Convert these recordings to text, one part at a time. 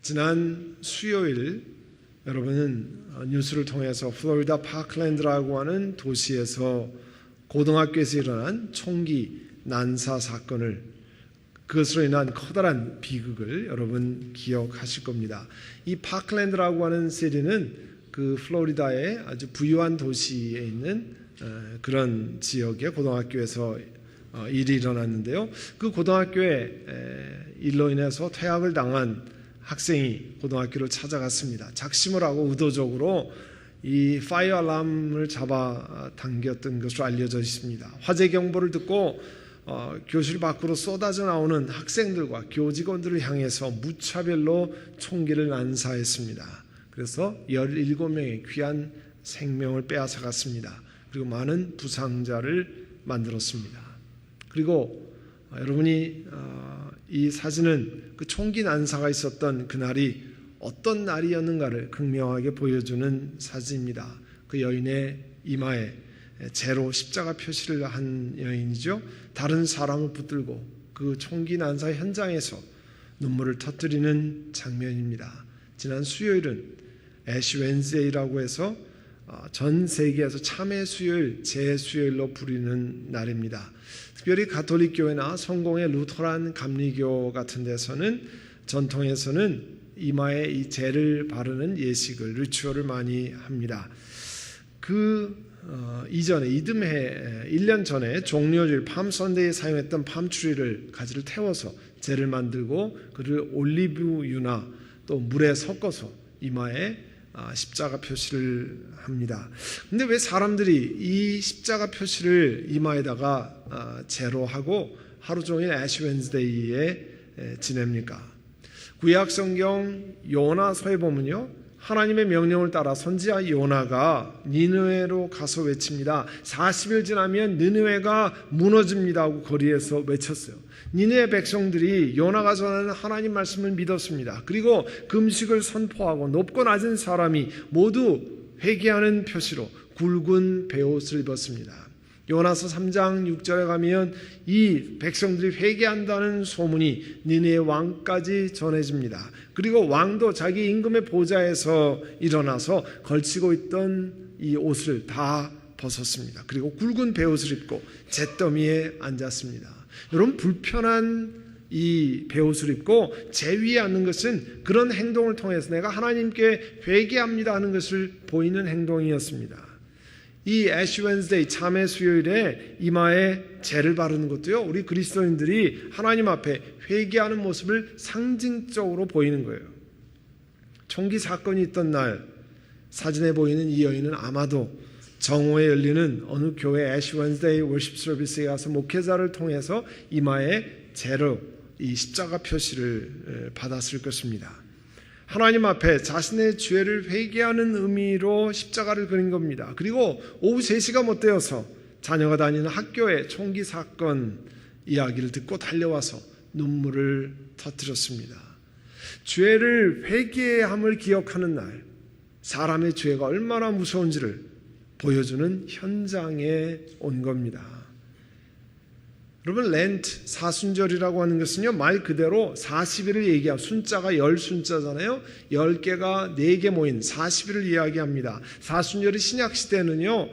지난 수요일 여러분은 뉴스를 통해서 플로리다 파클랜드라고 하는 도시에서 고등학교에서 일어난 총기 난사 사건을, 그것으로 인한 커다란 비극을 여러분 기억하실 겁니다. 이 파클랜드라고 하는 시리는 그 플로리다의 아주 부유한 도시에 있는 그런 지역의 고등학교에서 일이 일어났는데요. 그 고등학교에 일로 인해서 퇴학을 당한 학생이 고등학교를 찾아갔습니다. 작심을 하고 의도적으로 이 파이어 알람을 잡아 당겼던 것으로 알려져 있습니다. 화재 경보를 듣고 교실 밖으로 쏟아져 나오는 학생들과 교직원들을 향해서 무차별로 총기를 난사했습니다. 그래서 17명의 귀한 생명을 빼앗아갔습니다. 그리고 많은 부상자를 만들었습니다. 그리고 여러분이 이 사진은 그 총기 난사가 있었던 그날이 어떤 날이었는가를 극명하게 보여주는 사진입니다. 그 여인의 이마에 재로 십자가 표시를 한 여인이죠. 다른 사람을 붙들고 그 총기 난사 현장에서 눈물을 터뜨리는 장면입니다. 지난 수요일은 애쉬 웬즈데이라고 해서 전 세계에서 참회 수요일, 제수요일로 부르는 날입니다. 특별히 가톨릭 교회나 성공의 루터란 감리교 같은 데서는 전통에서는 이마에 이 재를 바르는 예식을, 리추얼을 많이 합니다. 이전에 이듬해 1년 전에 종려주일 팜 선데이에 사용했던 팜트리를 가지를 태워서 재를 만들고 그를 올리브유나 또 물에 섞어서 이마에 십자가 표시를 합니다. 근데 왜 사람들이 이 십자가 표시를 이마에다가 재로 하고 하루 종일 애쉬 웬즈데이에 지냅니까? 구약 성경 요나서에 보면요, 하나님의 명령을 따라 선지자 요나가 니느웨로 가서 외칩니다. 40일 지나면 니느웨가 무너집니다 하고 거리에서 외쳤어요. 니느웨 백성들이 요나가 전하는 하나님 말씀을 믿었습니다. 그리고 금식을 선포하고 높고 낮은 사람이 모두 회개하는 표시로 굵은 베옷을 입었습니다. 요나서 3장 6절에 가면 이 백성들이 회개한다는 소문이 니느웨 왕까지 전해집니다. 그리고 왕도 자기 임금의 보좌에서 일어나서 걸치고 있던 이 옷을 다 벗었습니다. 그리고 굵은 베옷을 입고 잿더미에 앉았습니다. 여러분, 불편한 이 베옷을 입고 재 위에 앉는 것은 그런 행동을 통해서 내가 하나님께 회개합니다 하는 것을 보이는 행동이었습니다. 이 애쉬 웬즈데이 참회 수요일에 이마에 재를 바르는 것도요, 우리 그리스도인들이 하나님 앞에 회개하는 모습을 상징적으로 보이는 거예요. 총기 사건이 있던 날 사진에 보이는 이 여인은 아마도 정오에 열리는 어느 교회 애쉬 웬즈데이 월십 서비스에 가서 목회자를 통해서 이마에 재로 이 십자가 표시를 받았을 것입니다. 하나님 앞에 자신의 죄를 회개하는 의미로 십자가를 그린 겁니다. 그리고 오후 3시가 못 되어서 자녀가 다니는 학교에 총기 사건 이야기를 듣고 달려와서 눈물을 터뜨렸습니다. 죄를 회개함을 기억하는 날, 사람의 죄가 얼마나 무서운지를 보여주는 현장에 온 겁니다. 여러분, 렌트, 사순절이라고 하는 것은요, 말 그대로 40일을 얘기하고, 순자가 10순자잖아요. 10개가 4개 모인 40일을 이야기합니다. 사순절이 신약시대는요,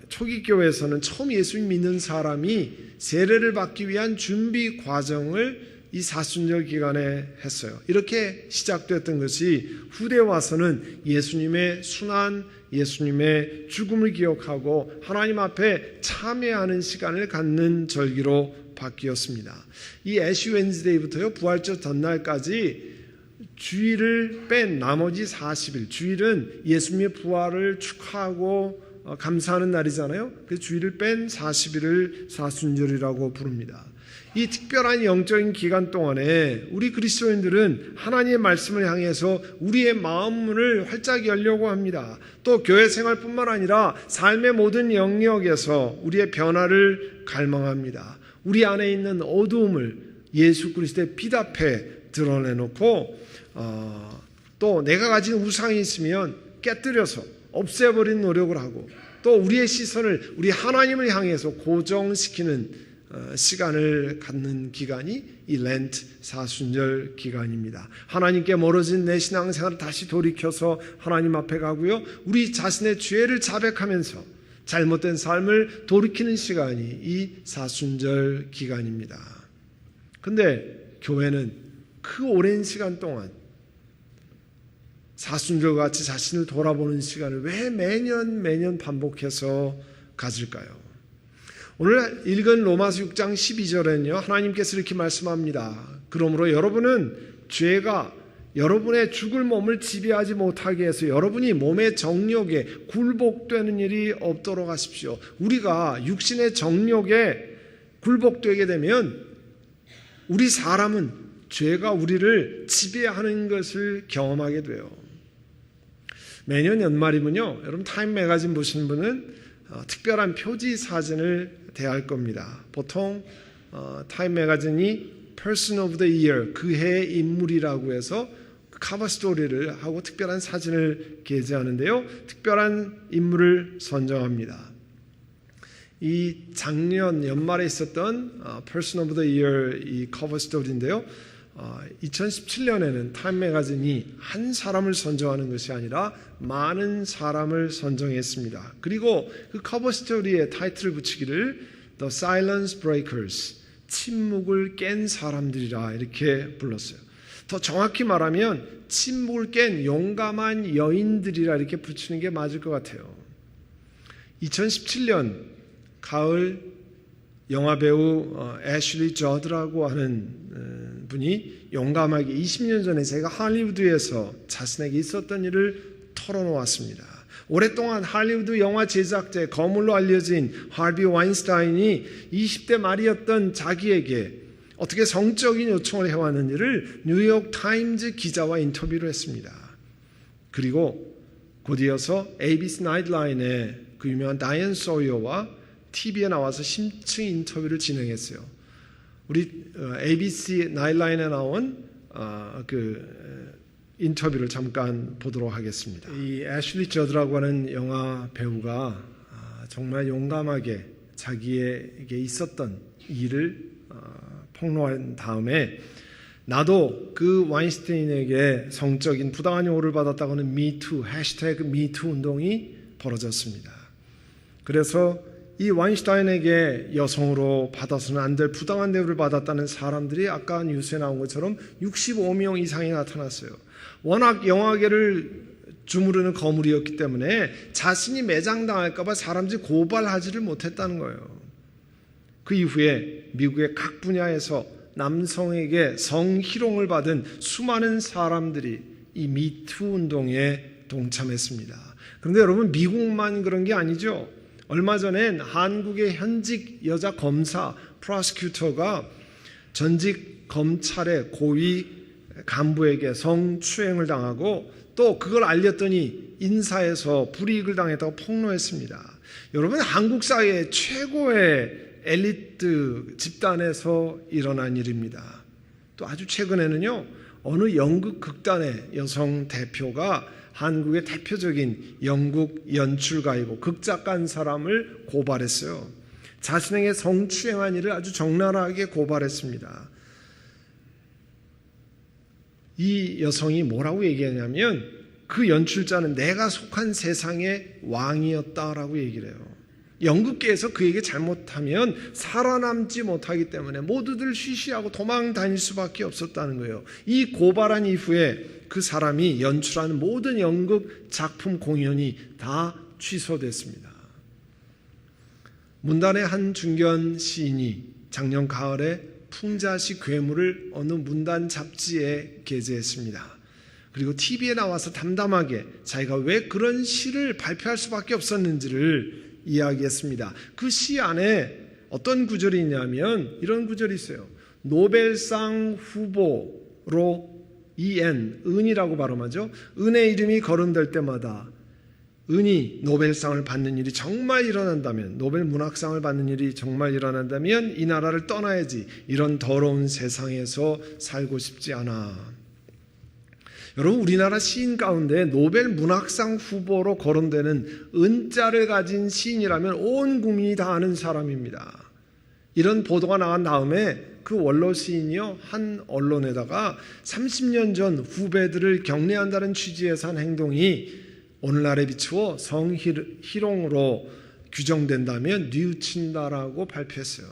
초기 교회에서는 처음 예수님 믿는 사람이 세례를 받기 위한 준비 과정을 이 사순절 기간에 했어요. 이렇게 시작됐던 것이 후대에 와서는 예수님의 순환, 예수님의 죽음을 기억하고 하나님 앞에 참회하는 시간을 갖는 절기로 바뀌었습니다. 이 애쉬 웬즈데이부터요, 부활절 전날까지 주일을 뺀 나머지 40일, 주일은 예수님의 부활을 축하하고 감사하는 날이잖아요. 그래서 주일을 뺀 40일을 사순절이라고 부릅니다. 이 특별한 영적인 기간 동안에 우리 그리스도인들은 하나님의 말씀을 향해서 우리의 마음문을 활짝 열려고 합니다. 또 교회 생활뿐만 아니라 삶의 모든 영역에서 우리의 변화를 갈망합니다. 우리 안에 있는 어두움을 예수 그리스도의 피 앞에 드러내놓고 또 내가 가진 우상이 있으면 깨뜨려서 없애버리는 노력을 하고 또 우리의 시선을 우리 하나님을 향해서 고정시키는 시간을 갖는 기간이 이 렌트 사순절 기간입니다. 하나님께 멀어진 내 신앙생활을 다시 돌이켜서 하나님 앞에 가고요. 우리 자신의 죄를 자백하면서 잘못된 삶을 돌이키는 시간이 이 사순절 기간입니다. 근데 교회는 그 오랜 시간 동안 사순절과 같이 자신을 돌아보는 시간을 왜 매년 반복해서 가질까요? 오늘 읽은 로마서 6장 12절에는요, 하나님께서 이렇게 말씀합니다. 그러므로 여러분은 죄가 여러분의 죽을 몸을 지배하지 못하게 해서 여러분이 몸의 정욕에 굴복되는 일이 없도록 하십시오. 우리가 육신의 정욕에 굴복되게 되면 우리 사람은 죄가 우리를 지배하는 것을 경험하게 돼요. 매년 연말이면요, 여러분 타임 매거진 보시는 분은 특별한 표지 사진을 대할 겁니다. 보통 타임 매거진이 Person of the Year, 그 해의 인물이라고 해서 커버 스토리를 하고 특별한 사진을 게재하는데요. 특별한 인물을 선정합니다. 이 작년 연말에 있었던 Person of the Year 이 커버 스토리인데요. 2017년에는 타임 매거진이 한 사람을 선정하는 것이 아니라 많은 사람을 선정했습니다. 그리고 그 커버 스토리에 타이틀을 붙이기를 The Silence Breakers, 침묵을 깬 사람들이라 이렇게 불렀어요. 더 정확히 말하면 침묵을 깬 용감한 여인들이라 이렇게 붙이는 게 맞을 것 같아요. 2017년 가을 영화배우 애슐리 저드라고 하는 분이 용감하게 20년 전에 제가 할리우드에서 자신에게 있었던 일을 털어놓았습니다. 오랫동안 할리우드 영화 제작자의 거물로 알려진 하비 와인스타인이 20대 말이었던 자기에게 어떻게 성적인 요청을 해왔는지를 뉴욕 타임즈 기자와 인터뷰를 했습니다. 그리고 곧이어서 ABC 나이트라인의 그 유명한 다이언 소이어와 TV에 나와서 심층 인터뷰를 진행했어요. 우리 ABC 나이트라인에 나온 인터뷰를 잠깐 보도록 하겠습니다. 이 애슐리 저드라고 하는 영화 배우가 정말 용감하게 자기에게 있었던 일을 폭로한 다음에 나도 그 와인스타인에게 성적인 부당한 요구를 받았다고 하는 미투, 해시태그 미투 운동이 벌어졌습니다. 그래서 이 와인스타인에게 여성으로 받아서는 안 될 부당한 대우를 받았다는 사람들이 아까 뉴스에 나온 것처럼 65명 이상이 나타났어요. 워낙 영화계를 주무르는 거물이었기 때문에 자신이 매장당할까 봐 사람들이 고발하지를 못했다는 거예요. 그 이후에 미국의 각 분야에서 남성에게 성희롱을 받은 수많은 사람들이 이 미투 운동에 동참했습니다. 그런데 여러분, 미국만 그런 게 아니죠. 얼마 전엔 한국의 현직 여자 검사 프로시큐터가 전직 검찰의 고위 간부에게 성추행을 당하고 또 그걸 알렸더니 인사에서 불이익을 당했다고 폭로했습니다. 여러분, 한국 사회의 최고의 엘리트 집단에서 일어난 일입니다. 또 아주 최근에는요, 어느 연극 극단의 여성 대표가 한국의 대표적인 영국 연출가이고 극작가인 사람을 고발했어요. 자신에게 성추행한 일을 아주 적나라하게 고발했습니다. 이 여성이 뭐라고 얘기하냐면 그 연출자는 내가 속한 세상의 왕이었다라고 얘기를 해요. 연극계에서 그에게 잘못하면 살아남지 못하기 때문에 모두들 쉬쉬하고 도망 다닐 수밖에 없었다는 거예요. 이 고발한 이후에 그 사람이 연출하는 모든 연극 작품 공연이 다 취소됐습니다. 문단의 한 중견 시인이 작년 가을에 풍자시 괴물을 어느 문단 잡지에 게재했습니다. 그리고 TV에 나와서 담담하게 자기가 왜 그런 시를 발표할 수밖에 없었는지를 이야기했습니다. 그 시 안에 어떤 구절이 있냐면 이런 구절이 있어요. 노벨상 후보로 은이라고 발음하죠. 은의 이름이 거론될 때마다 은이 노벨상을 받는 일이 정말 일어난다면, 노벨 문학상을 받는 일이 정말 일어난다면 이 나라를 떠나야지, 이런 더러운 세상에서 살고 싶지 않아. 여러분, 우리나라 시인 가운데 노벨 문학상 후보로 거론되는 은자를 가진 시인이라면 온 국민이 다 아는 사람입니다. 이런 보도가 나간 다음에 그 원로 시인이요 한 언론에다가 30년 전 후배들을 격려한다는 취지에서 한 행동이 오늘날에 비추어 성희롱으로 규정된다면 뉘우친다라고 발표했어요.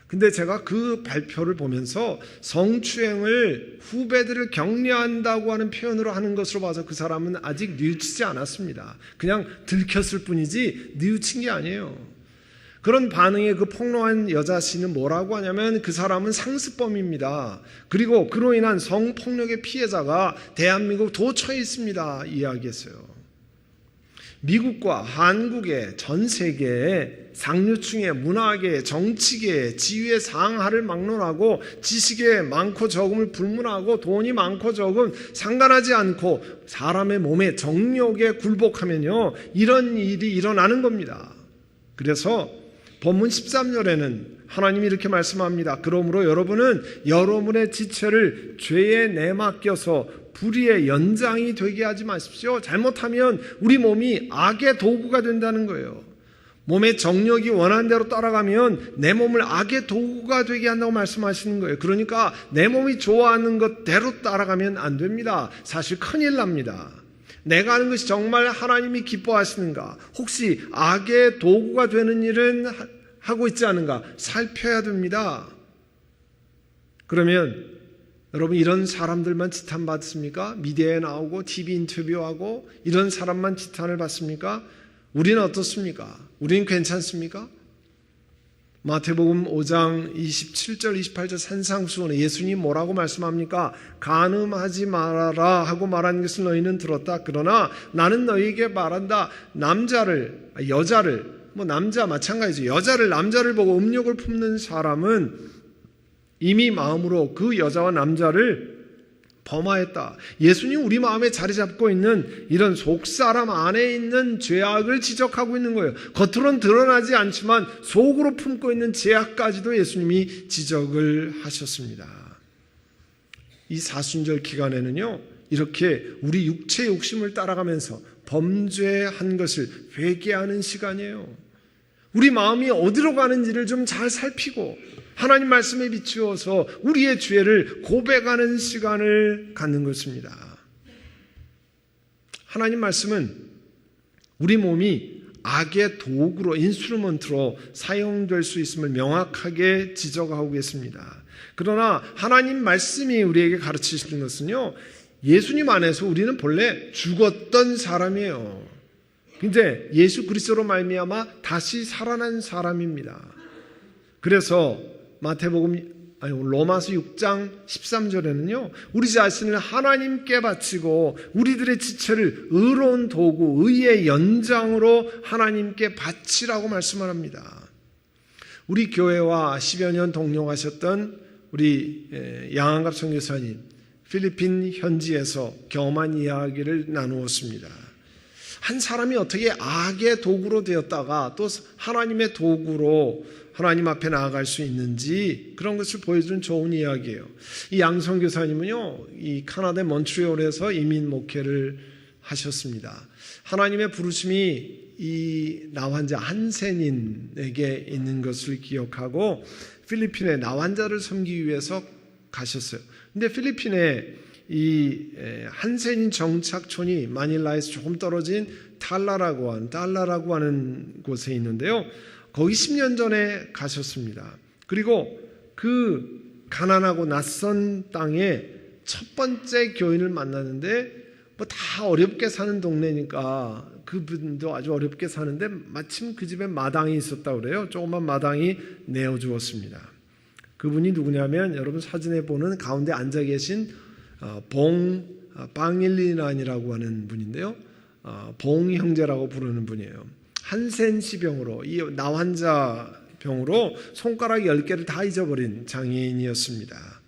근데 제가 그 발표를 보면서 성추행을 후배들을 격려한다고 하는 표현으로 하는 것으로 봐서 그 사람은 아직 뉘우치지 않았습니다. 그냥 들켰을 뿐이지 뉘우친 게 아니에요. 그런 반응에 그 폭로한 여자 씨는 뭐라고 하냐면 그 사람은 상습범입니다. 그리고 그로 인한 성폭력의 피해자가 대한민국 도처에 있습니다. 이야기했어요. 미국과 한국의 전 세계의 상류층의 문화계, 정치계, 지위의 상하를 막론하고 지식의 많고 적음을 불문하고 돈이 많고 적음 상관하지 않고 사람의 몸에 정욕에 굴복하면요 이런 일이 일어나는 겁니다. 그래서 본문 13절에는 하나님이 이렇게 말씀합니다. 그러므로 여러분은 여러분의 지체를 죄에 내맡겨서 불의의 연장이 되게 하지 마십시오. 잘못하면 우리 몸이 악의 도구가 된다는 거예요. 몸의 정력이 원하는 대로 따라가면 내 몸을 악의 도구가 되게 한다고 말씀하시는 거예요. 그러니까 내 몸이 좋아하는 것대로 따라가면 안 됩니다. 사실 큰일 납니다. 내가 하는 것이 정말 하나님이 기뻐하시는가? 혹시 악의 도구가 되는 일은 하고 있지 않은가? 살펴야 됩니다. 그러면 여러분 이런 사람들만 지탄받습니까? 미디어에 나오고 TV 인터뷰하고 이런 사람만 지탄을 받습니까? 우리는 어떻습니까? 우리는 괜찮습니까? 마태복음 5장 27절 28절 산상수훈에 예수님 뭐라고 말씀합니까? 간음하지 말아라 하고 말한 것을 너희는 들었다. 그러나 나는 너희에게 말한다. 여자를 남자 마찬가지죠. 여자를 남자를 보고 음욕을 품는 사람은 이미 마음으로 그 여자와 남자를 범하였다. 예수님 우리 마음에 자리 잡고 있는 이런 속사람 안에 있는 죄악을 지적하고 있는 거예요. 겉으로는 드러나지 않지만 속으로 품고 있는 죄악까지도 예수님이 지적을 하셨습니다. 이 사순절 기간에는요 이렇게 우리 육체의 욕심을 따라가면서 범죄한 것을 회개하는 시간이에요. 우리 마음이 어디로 가는지를 좀 잘 살피고 하나님 말씀에 비추어서 우리의 죄를 고백하는 시간을 갖는 것입니다. 하나님 말씀은 우리 몸이 악의 도구로 인스트루먼트로 사용될 수 있음을 명확하게 지적하고 계십니다. 그러나 하나님 말씀이 우리에게 가르치시는 것은요 예수님 안에서 우리는 본래 죽었던 사람이에요. 근데 예수 그리스도로 말미암아 다시 살아난 사람입니다. 그래서 로마서 6장 13절에는요 우리 자신을 하나님께 바치고 우리들의 지체를 의로운 도구 의의 연장으로 하나님께 바치라고 말씀을 합니다. 우리 교회와 10여 년 동역하셨던 우리 양한갑 선교사님 필리핀 현지에서 경험한 이야기를 나누었습니다. 한 사람이 어떻게 악의 도구로 되었다가 또 하나님의 도구로 하나님 앞에 나아갈 수 있는지 그런 것을 보여준 좋은 이야기예요. 이 양선교사님은요, 이 카나다 몬트리올에서 이민 목회를 하셨습니다. 하나님의 부르심이 이 나환자 한센인에게 있는 것을 기억하고 필리핀에 나환자를 섬기기 위해서 가셨어요. 근데 필리핀에 이 한센인 정착촌이 마닐라에서 조금 떨어진 달라라고 하는 곳에 있는데요. 거기 10년 전에 가셨습니다. 그리고 그 가난하고 낯선 땅에 첫 번째 교인을 만났는데 다 어렵게 사는 동네니까 그분도 아주 어렵게 사는데 마침 그 집에 마당이 있었다고 그래요. 조그만 마당이 내어주었습니다. 그분이 누구냐면 여러분 사진에 보는 가운데 앉아 계신 방일리난이라고 하는 분인데요. 봉 형제라고 부르는 분이에요. 한센시병으로 이 나환자 병으로 손가락 10개를 다 잊어버린 장애인이었습니다.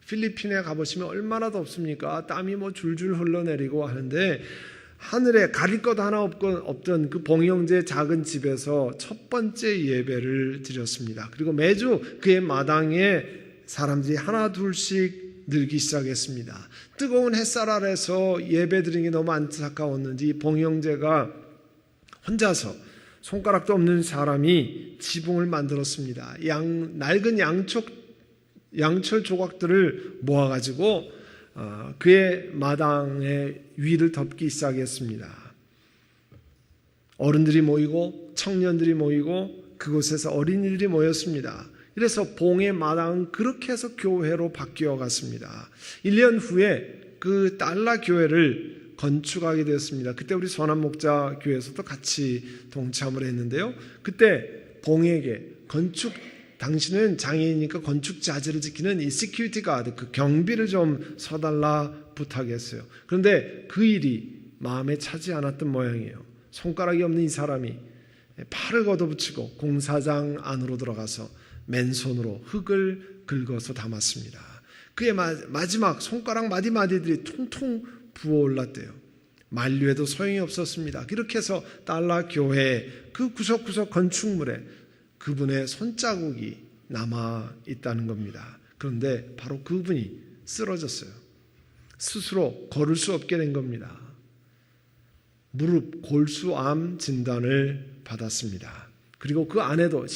필리핀에 가보시면 얼마나 덥습니까? 땀이 줄줄 흘러내리고 하는데 하늘에 가릴 것 하나 없던 그 봉 형제의 작은 집에서 첫 번째 예배를 드렸습니다. 그리고 매주 그의 마당에 사람들이 하나 둘씩 늘기 시작했습니다. 뜨거운 햇살 아래서 예배 드리는 게 너무 안타까웠는지 봉 형제가 혼자서 손가락도 없는 사람이 지붕을 만들었습니다. 낡은 양철 조각들을 모아가지고 그의 마당의 위를 덮기 시작했습니다. 어른들이 모이고 청년들이 모이고 그곳에서 어린이들이 모였습니다. 그래서 봉의 마당은 그렇게 해서 교회로 바뀌어 갔습니다. 1년 후에 그 달라 교회를 건축하게 되었습니다. 그때 우리 선한 목자 교회에서도 같이 동참을 했는데요. 그때 봉에게 당신은 장애인이니까 건축 자재를 지키는 이 시큐리티 가드, 그 경비를 좀 서달라 부탁했어요. 그런데 그 일이 마음에 차지 않았던 모양이에요. 손가락이 없는 이 사람이 팔을 걷어붙이고 공사장 안으로 들어가서 맨손으로 흙을 긁어서 담았습니다. 그의 마지막 손가락 마디마디들이 통통 부어올랐대요. 만류해도 소용이 없었습니다. 이렇게 해서 달라 교회의 그 구석구석 건축물에 그분의 손자국이 남아 있다는 겁니다. 그런데 바로 그분이 쓰러졌어요. 스스로 걸을 수 없게 된 겁니다. 무릎 골수암 진단을 받았습니다. 그리고 그 안에도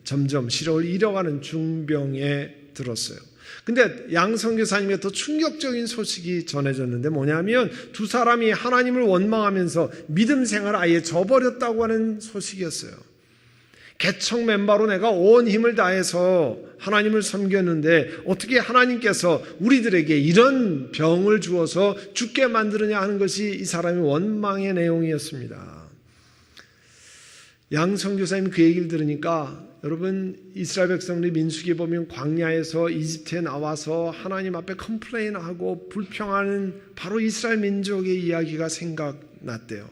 점점 시력을 잃어가는 중병에 들었어요. 근데 양 선교사님의 더 충격적인 소식이 전해졌는데 뭐냐면 두 사람이 하나님을 원망하면서 믿음 생활을 아예 저버렸다고 하는 소식이었어요. 개척 멤버로 내가 온 힘을 다해서 하나님을 섬겼는데 어떻게 하나님께서 우리들에게 이런 병을 주어서 죽게 만드느냐 하는 것이 이 사람의 원망의 내용이었습니다. 양 선교사님 그 얘기를 들으니까 여러분 이스라엘 백성들이 민수기에 보면 광야에서 이집트에 나와서 하나님 앞에 컴플레인하고 불평하는 바로 이스라엘 민족의 이야기가 생각났대요.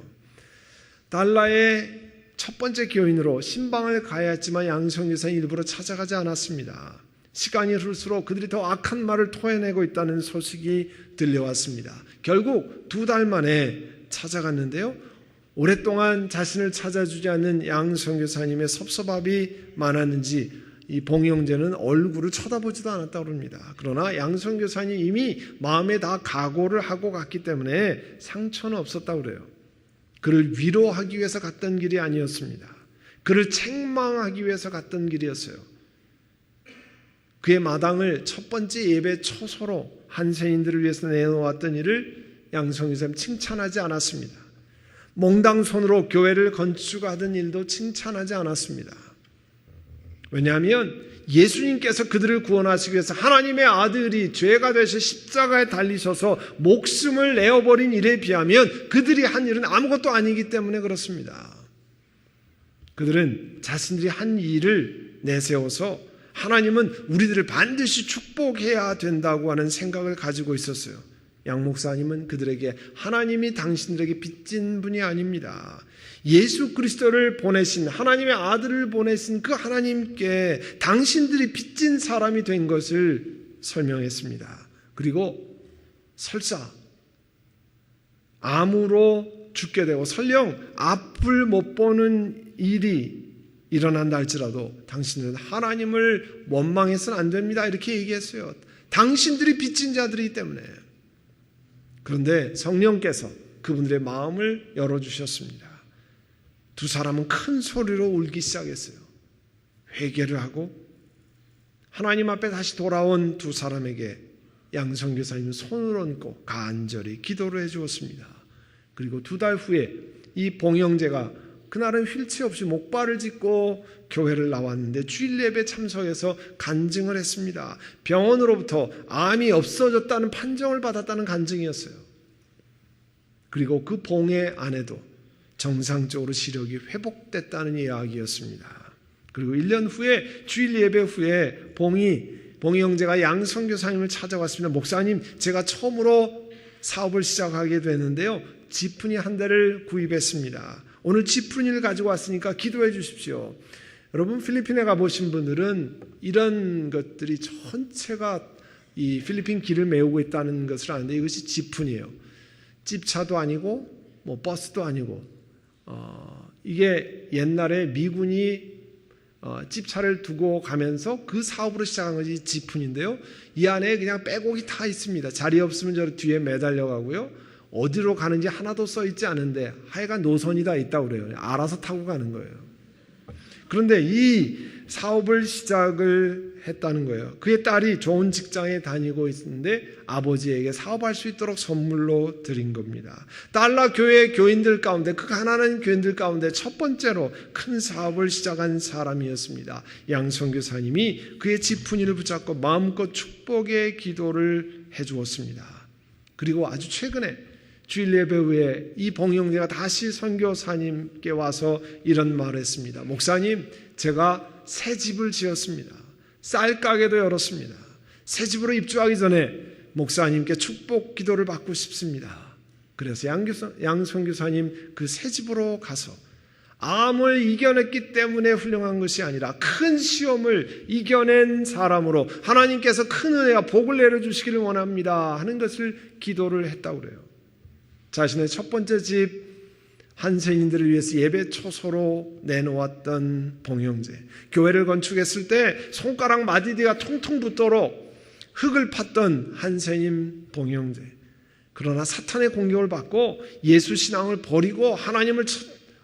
달라의 첫 번째 교인으로 신방을 가야 했지만 양 선교사는 일부러 찾아가지 않았습니다. 시간이 흐를수록 그들이 더 악한 말을 토해내고 있다는 소식이 들려왔습니다. 결국 2달 만에 찾아갔는데요. 오랫동안 자신을 찾아주지 않는 양 선교사님의 섭섭함이 많았는지 이 봉영제는 얼굴을 쳐다보지도 않았다고 합니다. 그러나 양 선교사님이 이미 마음에 다 각오를 하고 갔기 때문에 상처는 없었다고 그래요. 그를 위로하기 위해서 갔던 길이 아니었습니다. 그를 책망하기 위해서 갔던 길이었어요. 그의 마당을 첫 번째 예배 초소로 한센인들을 위해서 내놓았던 일을 양 선교사님 칭찬하지 않았습니다. 몽당 손으로 교회를 건축하던 일도 칭찬하지 않았습니다. 왜냐하면 예수님께서 그들을 구원하시기 위해서 하나님의 아들이 죄가 되셔 십자가에 달리셔서 목숨을 내어버린 일에 비하면 그들이 한 일은 아무것도 아니기 때문에 그렇습니다. 그들은 자신들이 한 일을 내세워서 하나님은 우리들을 반드시 축복해야 된다고 하는 생각을 가지고 있었어요. 양 목사님은 그들에게 하나님이 당신들에게 빚진 분이 아닙니다. 예수 그리스도를 보내신 하나님의 아들을 보내신 그 하나님께 당신들이 빚진 사람이 된 것을 설명했습니다. 그리고 설사 암으로 죽게 되고 설령 앞을 못 보는 일이 일어난다 할지라도 당신들은 하나님을 원망해서는 안 됩니다. 이렇게 얘기했어요. 당신들이 빚진 자들이기 때문에. 그런데 성령께서 그분들의 마음을 열어주셨습니다. 두 사람은 큰 소리로 울기 시작했어요. 회개를 하고 하나님 앞에 다시 돌아온 두 사람에게 양 선교사님은 손을 얹고 간절히 기도를 해주었습니다. 그리고 2달 후에 이 봉영제가 그날은 휠체어 없이 목발을 짚고 교회를 나왔는데 주일 예배 참석해서 간증을 했습니다. 병원으로부터 암이 없어졌다는 판정을 받았다는 간증이었어요. 그리고 그 봉의 안에도 정상적으로 시력이 회복됐다는 이야기였습니다. 그리고 1년 후에 주일 예배 후에 봉이 형제가 양 선교사님을 찾아왔습니다. 목사님, 제가 처음으로 사업을 시작하게 되는데요. 지프니 한 대를 구입했습니다. 오늘 지프니를 가지고 왔으니까 기도해 주십시오. 여러분 필리핀에 가보신 분들은 이런 것들이 전체가 이 필리핀 길을 메우고 있다는 것을 아는데 이것이 지프니예요. 집차도 아니고 뭐 버스도 아니고 이게 옛날에 미군이 집차를 두고 가면서 그 사업으로 시작한 것이 지프니인데요. 이 안에 그냥 빼곡이 다 있습니다. 자리 없으면 저 뒤에 매달려 가고요. 어디로 가는지 하나도 써 있지 않은데 하여간 노선이 다 있다고 그래요. 알아서 타고 가는 거예요. 그런데 이 사업을 시작을 했다는 거예요. 그의 딸이 좋은 직장에 다니고 있는데 아버지에게 사업할 수 있도록 선물로 드린 겁니다. 달라 교회 교인들 가운데, 그 가난한 교인들 가운데 첫 번째로 큰 사업을 시작한 사람이었습니다. 양 선교사님이 그의 지푸니를 붙잡고 마음껏 축복의 기도를 해주었습니다. 그리고 아주 최근에 주일 예배 후에 이 봉영재가 다시 선교사님께 와서 이런 말을 했습니다. 목사님, 제가 새 집을 지었습니다. 쌀 가게도 열었습니다. 새 집으로 입주하기 전에 목사님께 축복 기도를 받고 싶습니다. 그래서 양 선교사님 그 새 집으로 가서 암을 이겨냈기 때문에 훌륭한 것이 아니라 큰 시험을 이겨낸 사람으로 하나님께서 큰 은혜와 복을 내려주시기를 원합니다 하는 것을 기도를 했다고 그래요. 자신의 첫 번째 집 한센인들을 위해서 예배 초소로 내놓았던 봉영재, 교회를 건축했을 때 손가락 마디디가 통통 붙도록 흙을 팠던 한센인 봉영재, 그러나 사탄의 공격을 받고 예수 신앙을 버리고 하나님을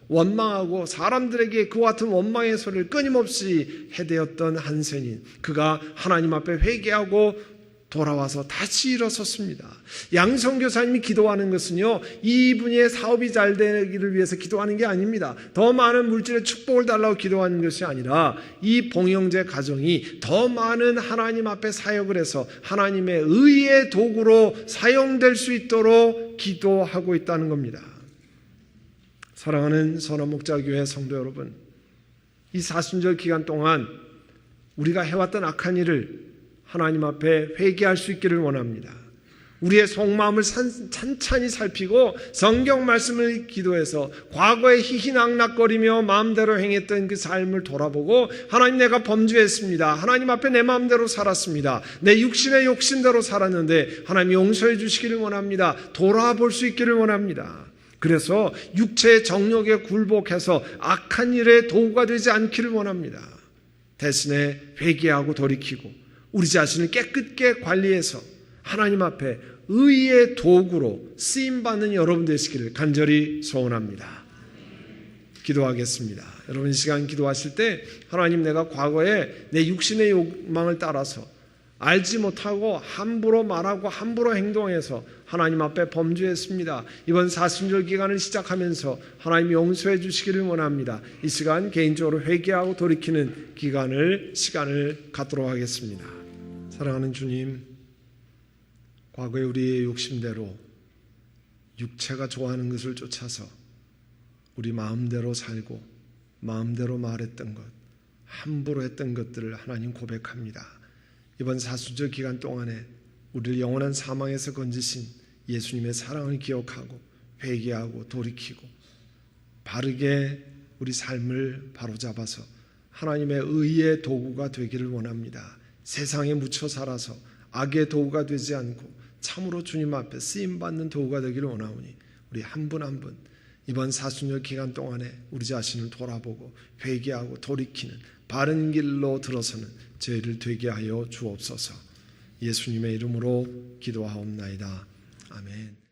원망하고 사람들에게 그와 같은 원망의 소리를 끊임없이 해대었던 한센인, 그가 하나님 앞에 회개하고 돌아와서 다시 일어섰습니다. 양 선교사님이 기도하는 것은요, 이분의 사업이 잘 되기를 위해서 기도하는 게 아닙니다. 더 많은 물질의 축복을 달라고 기도하는 것이 아니라 이 봉영재 가정이 더 많은 하나님 앞에 사역을 해서 하나님의 의의 도구로 사용될 수 있도록 기도하고 있다는 겁니다. 사랑하는 선원목자교회 성도 여러분, 이 사순절 기간 동안 우리가 해왔던 악한 일을 하나님 앞에 회개할 수 있기를 원합니다. 우리의 속마음을 찬찬히 살피고 성경 말씀을 기도해서 과거에 희희낙낙거리며 마음대로 행했던 그 삶을 돌아보고, 하나님, 내가 범죄했습니다. 하나님 앞에 내 마음대로 살았습니다. 내 육신의 욕심대로 살았는데 하나님 용서해 주시기를 원합니다. 돌아볼 수 있기를 원합니다. 그래서 육체의 정욕에 굴복해서 악한 일의 도구가 되지 않기를 원합니다. 대신에 회개하고 돌이키고 우리 자신을 깨끗게 관리해서 하나님 앞에 의의 도구로 쓰임받는 여러분 되시기를 간절히 소원합니다. 기도하겠습니다. 여러분, 이 시간 기도하실 때 하나님, 내가 과거에 내 육신의 욕망을 따라서 알지 못하고 함부로 말하고 함부로 행동해서 하나님 앞에 범죄했습니다. 이번 사순절 기간을 시작하면서 하나님 용서해 주시기를 원합니다. 이 시간 개인적으로 회개하고 돌이키는 시간을 갖도록 하겠습니다. 사랑하는 주님, 과거에 우리의 욕심대로 육체가 좋아하는 것을 쫓아서 우리 마음대로 살고 마음대로 말했던 것, 함부로 했던 것들을 하나님 고백합니다. 이번 사순절 기간 동안에 우리를 영원한 사망에서 건지신 예수님의 사랑을 기억하고 회개하고 돌이키고 바르게 우리 삶을 바로잡아서 하나님의 의의 도구가 되기를 원합니다. 세상에 묻혀 살아서 악의 도구가 되지 않고 참으로 주님 앞에 쓰임받는 도구가 되기를 원하오니, 우리 한 분 한 분 이번 사순절 기간 동안에 우리 자신을 돌아보고 회개하고 돌이키는 바른 길로 들어서는 저희를 되게 하여 주옵소서. 예수님의 이름으로 기도하옵나이다. 아멘.